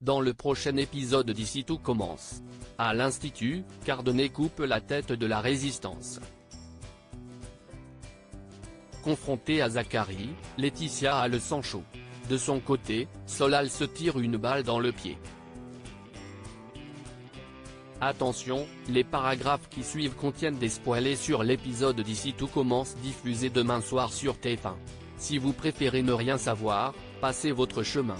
Dans le prochain épisode d'Ici tout commence. À l'Institut, Cardonnet coupe la tête de la résistance. Confrontée à Zachary, Laetitia a le sang chaud. De son côté, Solal se tire une balle dans le pied. Attention, les paragraphes qui suivent contiennent des spoilers sur l'épisode d'Ici tout commence diffusé demain soir sur TF1. Si vous préférez ne rien savoir, passez votre chemin.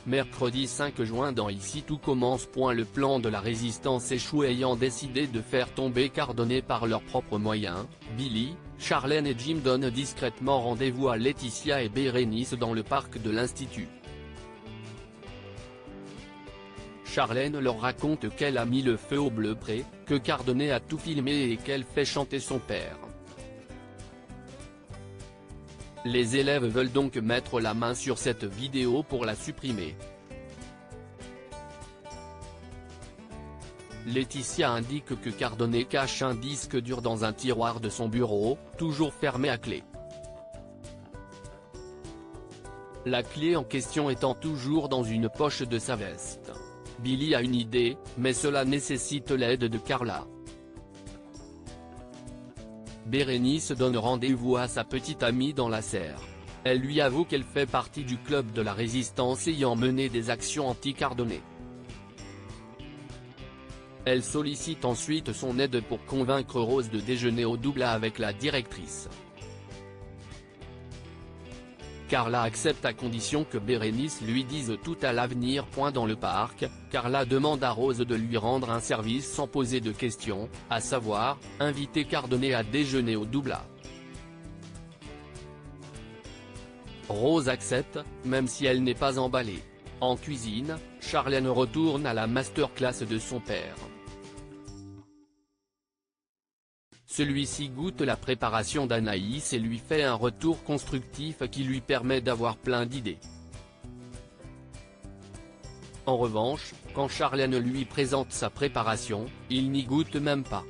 Mercredi 5 juin dans Ici tout commence. Le plan de la résistance échoue ayant décidé de faire tomber Cardonnet par leurs propres moyens, Billy, Charlène et Jim donnent discrètement rendez-vous à Laetitia et Bérénice dans le parc de l'Institut. Charlène leur raconte qu'elle a mis le feu au bleu pré, que Cardonnet a tout filmé et qu'elle fait chanter son père. Les élèves veulent donc mettre la main sur cette vidéo pour la supprimer. Laetitia indique que Cardonnet cache un disque dur dans un tiroir de son bureau, toujours fermé à clé. La clé en question étant toujours dans une poche de sa veste. Billy a une idée, mais cela nécessite l'aide de Carla. Bérénice donne rendez-vous à sa petite amie dans la serre. Elle lui avoue qu'elle fait partie du club de la résistance ayant mené des actions anti-Cardonnet. Elle sollicite ensuite son aide pour convaincre Rose de déjeuner au Doubla avec la directrice. Carla accepte à condition que Bérénice lui dise tout à l'avenir. Dans le parc, Carla demande à Rose de lui rendre un service sans poser de questions, à savoir, inviter Cardonnet à déjeuner au Doubla. Rose accepte, même si elle n'est pas emballée. En cuisine, Charlène retourne à la masterclass de son père. Celui-ci goûte la préparation d'Anaïs et lui fait un retour constructif qui lui permet d'avoir plein d'idées. En revanche, quand Charlène lui présente sa préparation, il n'y goûte même pas.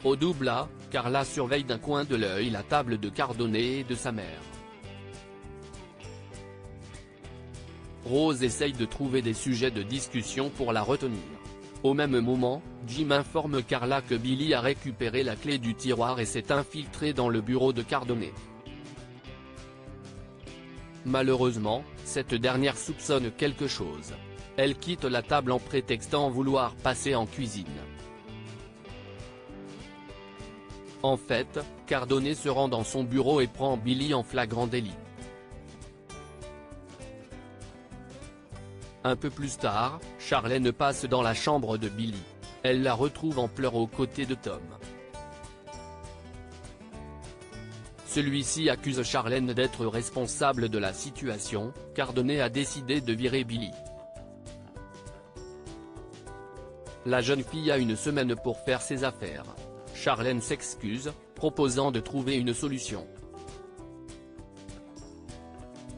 Au Doubla, Carla surveille d'un coin de l'œil la table de Cardonnet et de sa mère. Rose essaye de trouver des sujets de discussion pour la retenir. Au même moment, Jim informe Carla que Billy a récupéré la clé du tiroir et s'est infiltré dans le bureau de Cardonnet. Malheureusement, cette dernière soupçonne quelque chose. Elle quitte la table en prétextant vouloir passer en cuisine. En fait, Cardonnet se rend dans son bureau et prend Billy en flagrant délit. Un peu plus tard, Charlène passe dans la chambre de Billy. Elle la retrouve en pleurs aux côtés de Tom. Celui-ci accuse Charlène d'être responsable de la situation. Cardonnet a décidé de virer Billy. La jeune fille a une semaine pour faire ses affaires. Charlène s'excuse, proposant de trouver une solution.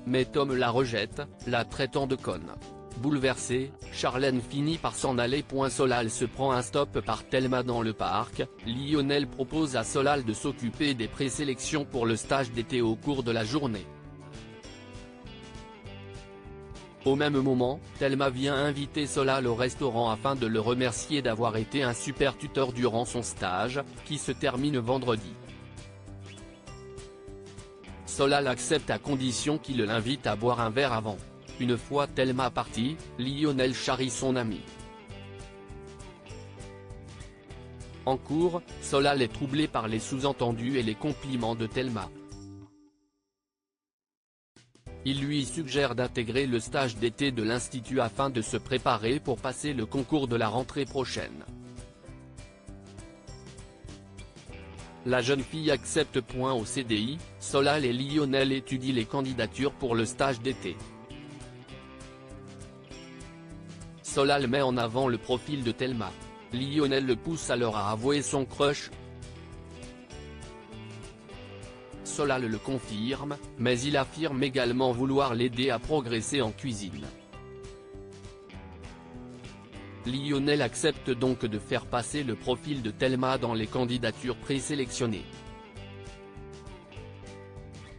Mais Tom la rejette, la traitant de conne. Bouleversée, Charlène finit par s'en aller. Solal se prend un stop par Thelma dans le parc. Lionel propose à Solal de s'occuper des présélections pour le stage d'été au cours de la journée. Au même moment, Thelma vient inviter Solal au restaurant afin de le remercier d'avoir été un super tuteur durant son stage, qui se termine vendredi. Solal accepte à condition qu'il l'invite à boire un verre avant. Une fois Thelma partie, Lionel charrie son ami. En cours, Solal est troublé par les sous-entendus et les compliments de Thelma. Il lui suggère d'intégrer le stage d'été de l'Institut afin de se préparer pour passer le concours de la rentrée prochaine. La jeune fille accepte. Au CDI, Solal et Lionel étudient les candidatures pour le stage d'été. Solal met en avant le profil de Thelma. Lionel le pousse alors à avouer son crush. Solal le confirme, mais il affirme également vouloir l'aider à progresser en cuisine. Lionel accepte donc de faire passer le profil de Thelma dans les candidatures présélectionnées.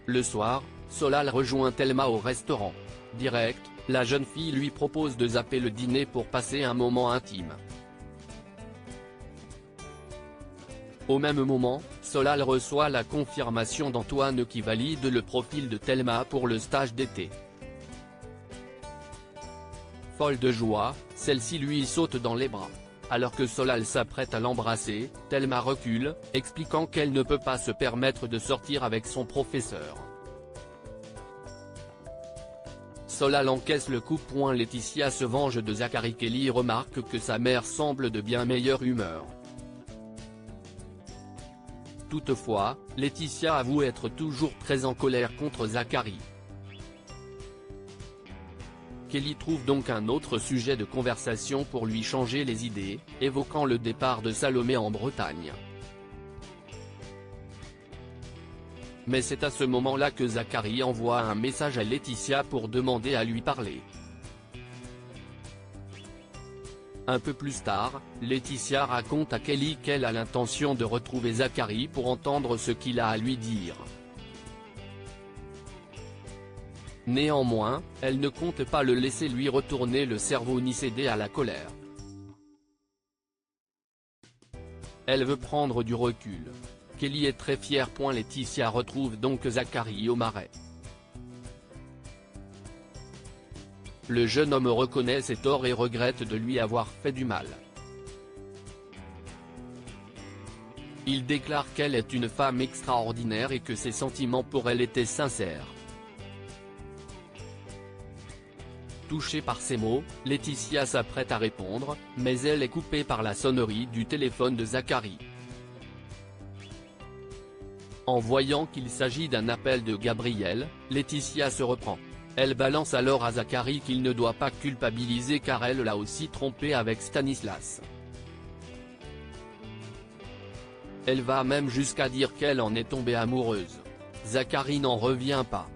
Le soir, Solal rejoint Thelma au restaurant. Direct, la jeune fille lui propose de zapper le dîner pour passer un moment intime. Au même moment, Solal reçoit la confirmation d'Antoine qui valide le profil de Thelma pour le stage d'été. Folle de joie, celle-ci lui saute dans les bras. Alors que Solal s'apprête à l'embrasser, Thelma recule, expliquant qu'elle ne peut pas se permettre de sortir avec son professeur. Solal encaisse le coup de poing. Laetitia se venge de Zachary. Kelly remarque que sa mère semble de bien meilleure humeur. Toutefois, Laetitia avoue être toujours très en colère contre Zachary. Kelly trouve donc un autre sujet de conversation pour lui changer les idées, évoquant le départ de Salomé en Bretagne. Mais c'est à ce moment-là que Zachary envoie un message à Laetitia pour demander à lui parler. Un peu plus tard, Laetitia raconte à Kelly qu'elle a l'intention de retrouver Zachary pour entendre ce qu'il a à lui dire. Néanmoins, elle ne compte pas le laisser lui retourner le cerveau ni céder à la colère. Elle veut prendre du recul. Kelly est très fière. Laetitia retrouve donc Zachary au Marais. Le jeune homme reconnaît ses torts et regrette de lui avoir fait du mal. Il déclare qu'elle est une femme extraordinaire et que ses sentiments pour elle étaient sincères. Touchée par ces mots, Laetitia s'apprête à répondre, mais elle est coupée par la sonnerie du téléphone de Zachary. En voyant qu'il s'agit d'un appel de Gabriel, Laetitia se reprend. Elle balance alors à Zachary qu'il ne doit pas culpabiliser car elle l'a aussi trompé avec Stanislas. Elle va même jusqu'à dire qu'elle en est tombée amoureuse. Zachary n'en revient pas.